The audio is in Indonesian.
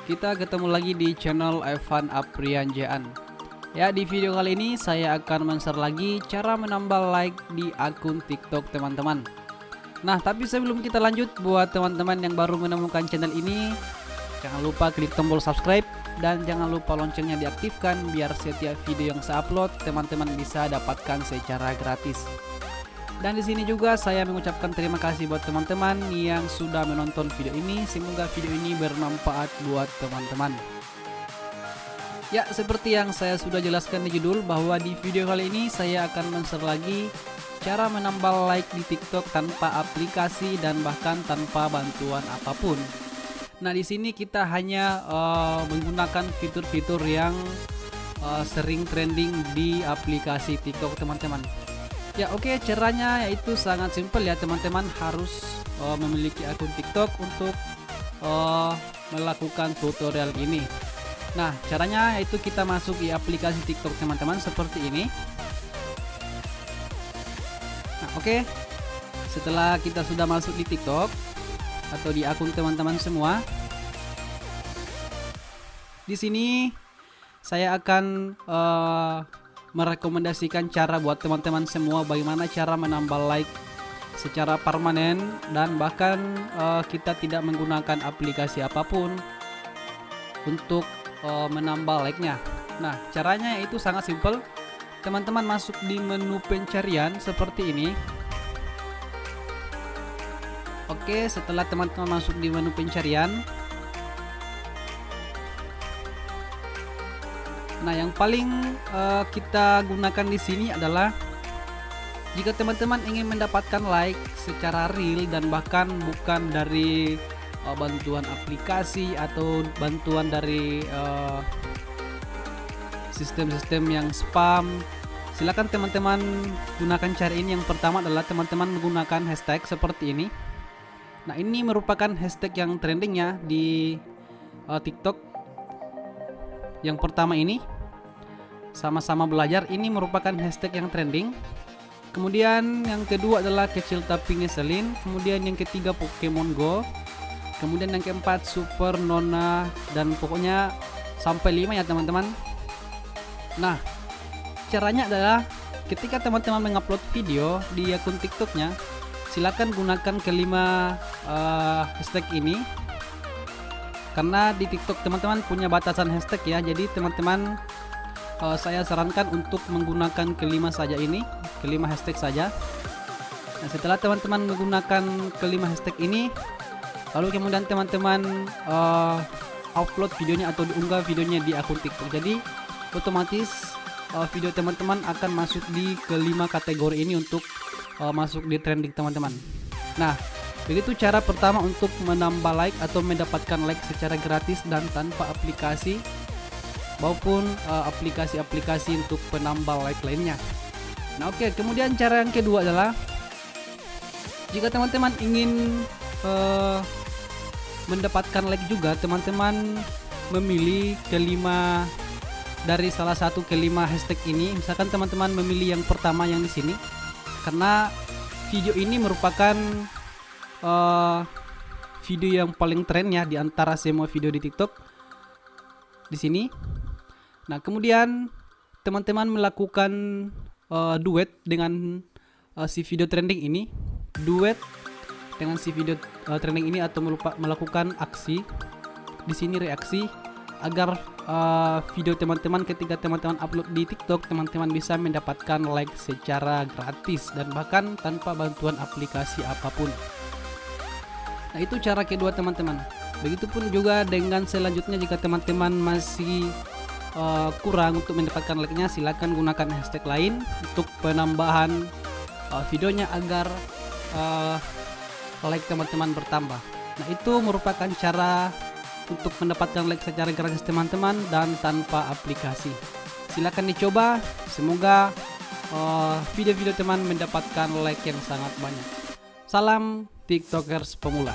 Kita ketemu lagi di channel Evan Aprianjaan. Ya, di video kali ini saya akan men-share lagi cara menambah like di akun TikTok teman-teman. Nah, tapi sebelum kita lanjut, buat teman-teman yang baru menemukan channel ini, jangan lupa klik tombol subscribe dan jangan lupa loncengnya diaktifkan biar setiap video yang saya upload teman-teman bisa dapatkan secara gratis. Dan di sini juga saya mengucapkan terima kasih buat teman-teman yang sudah menonton video ini. Semoga video ini bermanfaat buat teman-teman. Ya, seperti yang saya sudah jelaskan di judul, bahwa di video kali ini saya akan men-share lagi cara menambah like di TikTok tanpa aplikasi dan bahkan tanpa bantuan apapun. Nah, di sini kita hanya menggunakan fitur-fitur yang sering trending di aplikasi TikTok teman-teman. Ya, oke, caranya yaitu sangat simpel ya teman-teman. Harus memiliki akun TikTok untuk melakukan tutorial ini. Nah, caranya yaitu kita masuk di aplikasi TikTok teman-teman seperti ini. Nah, oke, setelah kita sudah masuk di TikTok atau di akun teman-teman semua, di sini saya akan merekomendasikan cara buat teman-teman semua bagaimana cara menambah like secara permanen dan bahkan kita tidak menggunakan aplikasi apapun untuk menambah like-nya. Nah, caranya itu sangat simpel. Teman-teman masuk di menu pencarian seperti ini. Oke, setelah teman-teman masuk di menu pencarian, nah, yang paling kita gunakan di sini adalah jika teman-teman ingin mendapatkan like secara real dan bahkan bukan dari bantuan aplikasi atau bantuan dari sistem-sistem yang spam. Silakan teman-teman gunakan cara ini. Yang pertama adalah teman-teman menggunakan hashtag seperti ini. Nah, ini merupakan hashtag yang trendingnya di TikTok. Yang pertama ini sama-sama belajar, ini merupakan hashtag yang trending. Kemudian yang kedua adalah kecil tapi ngeselin. Kemudian yang ketiga Pokemon Go. Kemudian yang keempat Super Nona, dan pokoknya sampai 5 ya teman-teman. Nah, caranya adalah ketika teman-teman mengupload video di akun TikToknya, silakan gunakan kelima hashtag ini. Karena di TikTok teman-teman punya batasan hashtag ya, jadi teman-teman saya sarankan untuk menggunakan kelima saja ini, kelima hashtag saja. Nah, setelah teman-teman menggunakan kelima hashtag ini, lalu kemudian teman-teman upload videonya atau diunggah videonya di akun TikTok. Jadi otomatis video teman-teman akan masuk di kelima kategori ini untuk masuk di trending teman-teman. Nah, begitu cara pertama untuk menambah like atau mendapatkan like secara gratis dan tanpa aplikasi maupun aplikasi-aplikasi untuk penambah like lainnya. Nah, oke, kemudian cara yang kedua adalah jika teman-teman ingin mendapatkan like juga, teman-teman memilih kelima dari salah satu kelima hashtag ini. Misalkan teman-teman memilih yang pertama yang di sini, karena video ini merupakan video yang paling tren ya di antara semua video di TikTok di sini. Nah, kemudian teman-teman melakukan duet dengan si video trending ini, duet dengan si video trending ini, atau melakukan aksi di sini, reaksi, agar video teman-teman ketika teman-teman upload di TikTok teman-teman bisa mendapatkan like secara gratis dan bahkan tanpa bantuan aplikasi apapun. Nah, itu cara kedua teman-teman. Begitupun juga dengan selanjutnya, jika teman-teman masih kurang untuk mendapatkan like-nya, silakan gunakan hashtag lain untuk penambahan videonya agar like teman-teman bertambah. Nah, itu merupakan cara untuk mendapatkan like secara gratis teman-teman dan tanpa aplikasi. Silakan dicoba. Semoga video-video teman mendapatkan like yang sangat banyak. Salam TikTokers pemula.